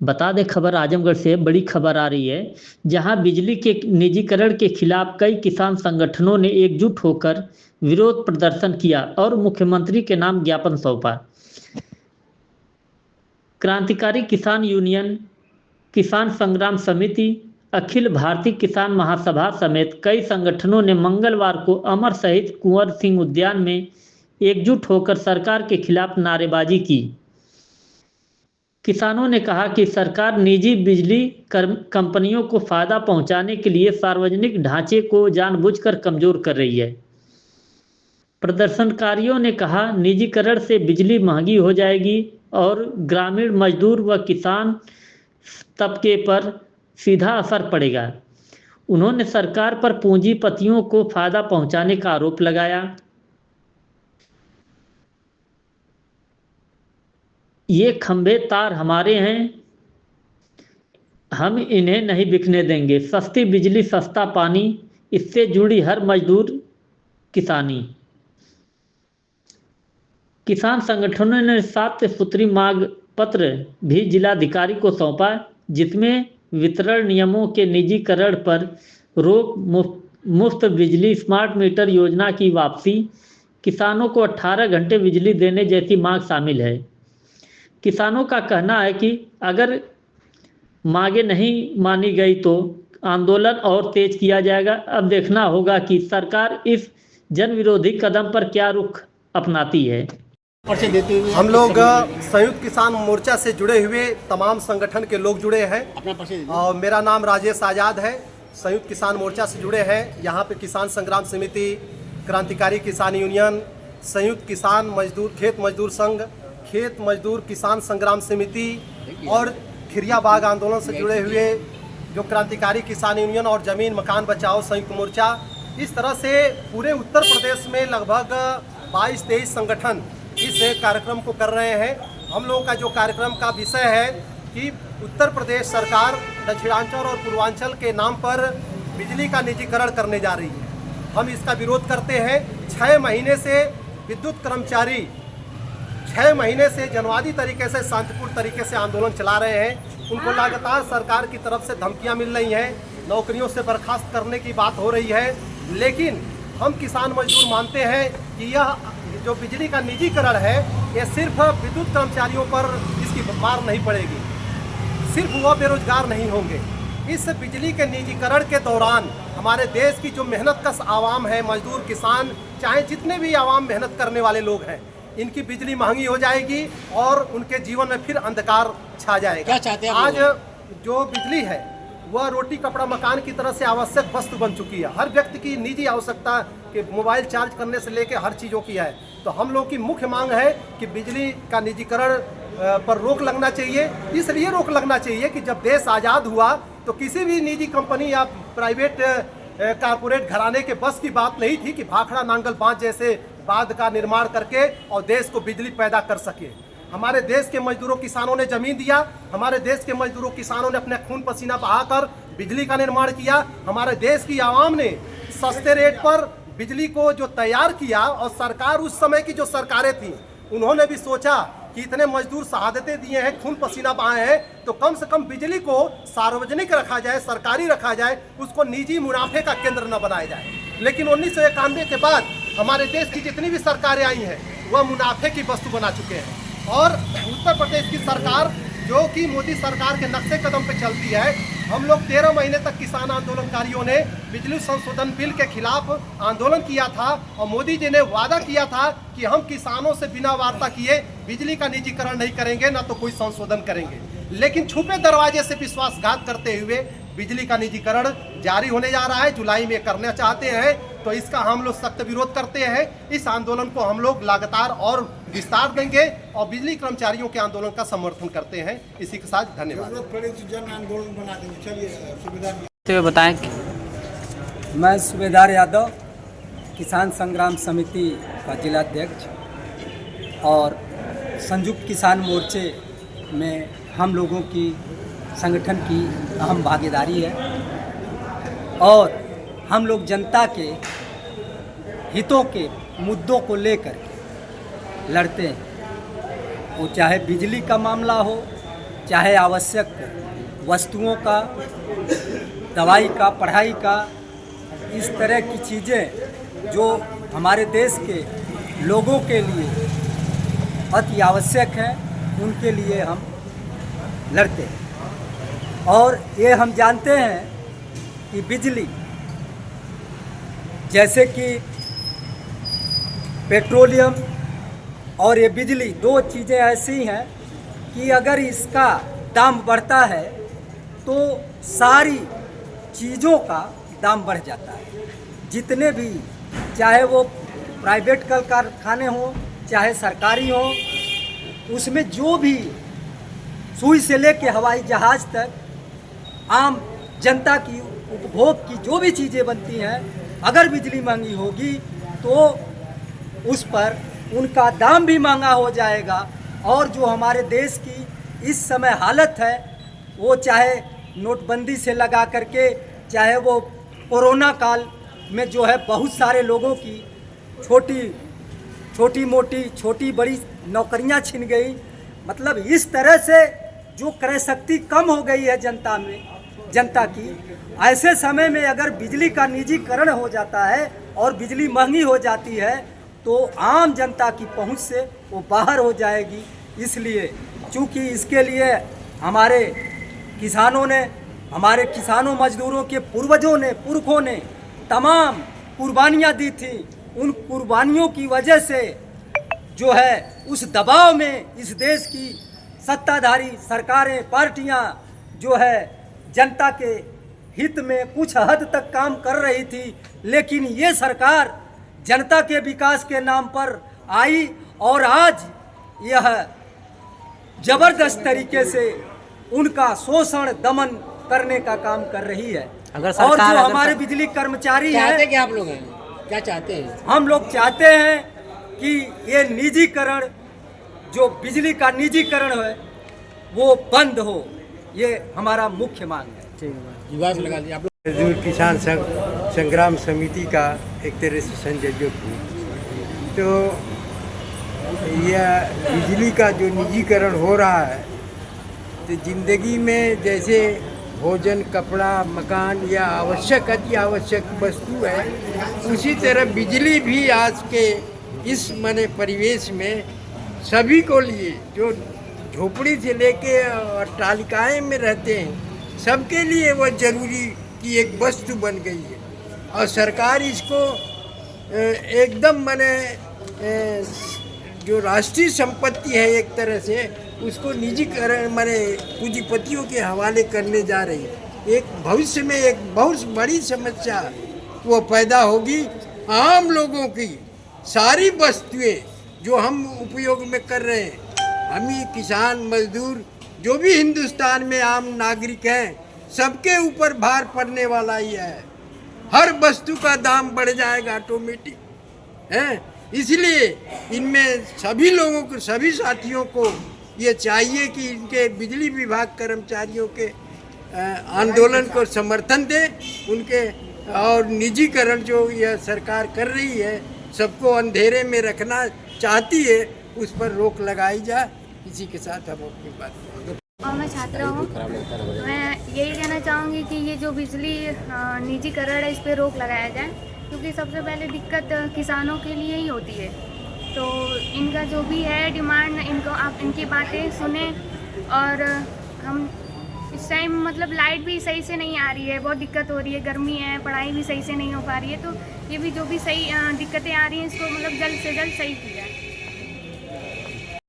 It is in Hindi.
बता दें खबर आजमगढ़ से बड़ी खबर आ रही है। जहां बिजली के निजीकरण के खिलाफ कई किसान संगठनों ने एकजुट होकर विरोध प्रदर्शन किया और मुख्यमंत्री के नाम ज्ञापन सौंपा। क्रांतिकारी किसान यूनियन, किसान संग्राम समिति, अखिल भारतीय किसान महासभा समेत कई संगठनों ने मंगलवार को अमर शहीद कुंवर सिंह उद्यान में एकजुट होकर सरकार के खिलाफ नारेबाजी की। किसानों ने कहा कि सरकार निजी बिजली कंपनियों को फायदा पहुंचाने के लिए सार्वजनिक ढांचे को जानबूझकर कमजोर कर रही है। प्रदर्शनकारियों ने कहा, निजीकरण से बिजली महंगी हो जाएगी और ग्रामीण मजदूर व किसान तबके पर सीधा असर पड़ेगा। उन्होंने सरकार पर पूंजीपतियों को फायदा पहुंचाने का आरोप लगाया। ये खंभे तार हमारे हैं, हम इन्हें नहीं बिकने देंगे। सस्ती बिजली, सस्ता पानी, इससे जुड़ी हर मजदूर किसानी। किसान संगठनों ने 7 सूत्री मांग पत्र भी जिलाधिकारी को सौंपा, जिसमें वितरण नियमों के निजीकरण पर रोक, मुफ्त बिजली, स्मार्ट मीटर योजना की वापसी, किसानों को 18 घंटे बिजली देने जैसी मांग शामिल है। किसानों का कहना है कि अगर मांगे नहीं मानी गई तो आंदोलन और तेज किया जाएगा। अब देखना होगा कि सरकार इस जनविरोधी कदम पर क्या रुख अपनाती है। हम लोग संयुक्त किसान मोर्चा से जुड़े हुए तमाम संगठन के लोग जुड़े हैं और मेरा नाम राजेश आज़ाद है। संयुक्त किसान मोर्चा से जुड़े हैं। यहाँ पे किसान संग्राम समिति, क्रांतिकारी किसान यूनियन, संयुक्त किसान मजदूर खेत मजदूर संघ, खेत मजदूर किसान संग्राम समिति और खिरिया बाग आंदोलन से जुड़े हुए जो क्रांतिकारी किसान यूनियन और ज़मीन मकान बचाओ संयुक्त मोर्चा, इस तरह से पूरे उत्तर प्रदेश में लगभग 22-23 संगठन इस कार्यक्रम को कर रहे हैं। हम लोगों का जो कार्यक्रम का विषय है कि उत्तर प्रदेश सरकार दक्षिणांचल और पूर्वांचल के नाम पर बिजली का निजीकरण करने जा रही है। हम इसका विरोध करते हैं। 6 महीने से विद्युत कर्मचारी 6 महीने से जनवादी तरीके से, शांतिपूर्ण तरीके से आंदोलन चला रहे हैं। उनको लगातार सरकार की तरफ से धमकियां मिल रही हैं, नौकरियों से बर्खास्त करने की बात हो रही है। लेकिन हम किसान मजदूर मानते हैं कि यह जो बिजली का निजीकरण है, ये सिर्फ विद्युत कर्मचारियों पर इसकी मार नहीं पड़ेगी, सिर्फ वह बेरोजगार नहीं होंगे। इस बिजली के निजीकरण के दौरान हमारे देश की जो मेहनत कश आवाम है, मजदूर, किसान, चाहे जितने भी आवाम मेहनत करने वाले लोग हैं, इनकी बिजली महंगी हो जाएगी और उनके जीवन में फिर अंधकार छा जाएगा। क्या चाहते हैं आज जो बिजली है वह रोटी कपड़ा मकान की तरह से आवश्यक वस्तु बन चुकी है। हर व्यक्ति की निजी आवश्यकता कि मोबाइल चार्ज करने से लेकर हर चीज़ों की है। तो हम लोग की मुख्य मांग है कि बिजली का निजीकरण पर रोक लगना चाहिए। इसलिए रोक लगना चाहिए कि जब देश आज़ाद हुआ तो किसी भी निजी कंपनी या प्राइवेट कारपोरेट घराने के बस की बात नहीं थी कि भाखड़ा नांगल बांध जैसे बांध का निर्माण करके और देश को बिजली पैदा कर सके। हमारे देश के मजदूरों किसानों ने जमीन दिया, हमारे देश के मजदूरों किसानों ने अपने खून पसीना बहाकर बिजली का निर्माण किया। हमारे देश की आवाम ने सस्ते रेट पर बिजली को जो तैयार किया और सरकार, उस समय की जो सरकारें थीं, उन्होंने भी सोचा कि इतने मजदूर शहादतें दिए हैं, खून पसीना बहाए हैं, तो कम से कम बिजली को सार्वजनिक रखा जाए, सरकारी रखा जाए, उसको निजी मुनाफे का केंद्र न बनाया जाए। लेकिन 1991 के बाद हमारे देश की जितनी भी सरकारें आई हैं वह मुनाफे की वस्तु बना चुके हैं। और उत्तर प्रदेश की सरकार जो कि मोदी सरकार के नक्शे कदम पे चलती है, हम लोग 13 महीने तक किसान आंदोलनकारियों ने बिजली संशोधन बिल के खिलाफ आंदोलन किया था और मोदी जी ने वादा किया था कि हम किसानों से बिना वार्ता किए बिजली का निजीकरण नहीं करेंगे, ना तो कोई संशोधन करेंगे। लेकिन छुपे दरवाजे से विश्वासघात करते हुए बिजली का निजीकरण जारी होने जा रहा है। जुलाई में करना चाहते हैं, तो इसका हम लोग सख्त विरोध करते हैं। इस आंदोलन को हम लोग लगातार और विस्तार देंगे और बिजली कर्मचारियों के आंदोलन का समर्थन करते हैं। इसी के साथ धन्यवाद। जन आंदोलन बना देंगे। चलिए सुबेदार तो बताएं। मैं सुबेदार यादव, किसान संग्राम समिति का जिलाध्यक्ष और संयुक्त किसान मोर्चे में हम लोगों की संगठन की अहम भागीदारी है और हम लोग जनता के हितों के मुद्दों को लेकर लड़ते हैं। वो चाहे बिजली का मामला हो, चाहे आवश्यक वस्तुओं का, दवाई का, पढ़ाई का, इस तरह की चीज़ें जो हमारे देश के लोगों के लिए अति आवश्यक है, उनके लिए हम लड़ते हैं। और ये हम जानते हैं कि बिजली, जैसे कि पेट्रोलियम और ये बिजली, दो चीज़ें ऐसी हैं कि अगर इसका दाम बढ़ता है तो सारी चीज़ों का दाम बढ़ जाता है। जितने भी, चाहे वो प्राइवेट कल कारखाने हों चाहे सरकारी हों, उसमें जो भी सुई से लेके हवाई जहाज़ तक आम जनता की उपभोग की जो भी चीज़ें बनती हैं, अगर बिजली महंगी होगी तो उस पर उनका दाम भी महंगा हो जाएगा। और जो हमारे देश की इस समय हालत है, वो चाहे नोटबंदी से लगा करके, चाहे वो कोरोना काल में जो है बहुत सारे लोगों की छोटी बड़ी नौकरियां छिन गई। मतलब इस तरह से जो क्रय शक्ति कम हो गई है जनता की, ऐसे समय में अगर बिजली का निजीकरण हो जाता है और बिजली महंगी हो जाती है तो आम जनता की पहुंच से वो बाहर हो जाएगी। इसलिए चूँकि इसके लिए हमारे किसानों मजदूरों के पुरखों ने तमाम कुर्बानियाँ दी थी। उन कुर्बानियों की वजह से जो है उस दबाव में इस देश की सत्ताधारी सरकारें, पार्टियां जो है जनता के हित में कुछ हद तक काम कर रही थी, लेकिन ये सरकार जनता के विकास के नाम पर आई और आज यह जबरदस्त तरीके से उनका शोषण दमन करने का काम कर रही है। और जो हमारे बिजली कर्मचारी हैं, क्या आप लोग हैं, क्या चाहते हैं? हम लोग चाहते हैं कि ये निजीकरण, जो बिजली का निजीकरण है वो बंद हो। ये हमारा मुख्य मांग है। विवाद लगा दिया आप लोग। मजदूर किसान संग्राम समिति का एक तरह से संयोजक हूँ। तो यह बिजली का जो निजीकरण हो रहा है, तो ज़िंदगी में जैसे भोजन, कपड़ा, मकान या अति आवश्यक वस्तु है, उसी तरह बिजली भी आज के इस परिवेश में सभी को लिए, जो झोपड़ी से लेके अट्टालिकाएं में रहते हैं, सबके लिए वो जरूरी की एक वस्तु बन गई है। और सरकार इसको एकदम जो राष्ट्रीय संपत्ति है एक तरह से, उसको निजीकरण पूंजीपतियों के हवाले करने जा रही है। एक भविष्य में एक बहुत बड़ी समस्या वो पैदा होगी। आम लोगों की सारी वस्तुएं जो हम उपयोग में कर रहे हैं, हम ही किसान, मजदूर, जो भी हिंदुस्तान में आम नागरिक हैं, सबके ऊपर भार पड़ने वाला ही है। हर वस्तु का दाम बढ़ जाएगा ऑटोमेटिक है। इसलिए इनमें सभी लोगों को, सभी साथियों को ये चाहिए कि इनके बिजली विभाग कर्मचारियों के आंदोलन को समर्थन दें, उनके और निजीकरण जो यह सरकार कर रही है, सबको अंधेरे में रखना चाहती है, उस पर रोक लगाई जाए। इसी के साथ हम अपनी बात करेंगे। और मैं छात्रा हूँ। मैं यही कहना चाहूँगी कि ये जो बिजली निजीकरण है, इस पर रोक लगाया जाए, क्योंकि सबसे पहले दिक्कत किसानों के लिए ही होती है। तो इनका जो भी है डिमांड, इनको आप इनकी बातें सुने। और हम इस टाइम लाइट भी सही से नहीं आ रही है, बहुत दिक्कत हो रही है, गर्मी है, पढ़ाई भी सही से नहीं हो पा रही है। तो ये भी जो भी सही दिक्कतें आ रही हैं, इसको जल्द से जल्द सही किया जाए।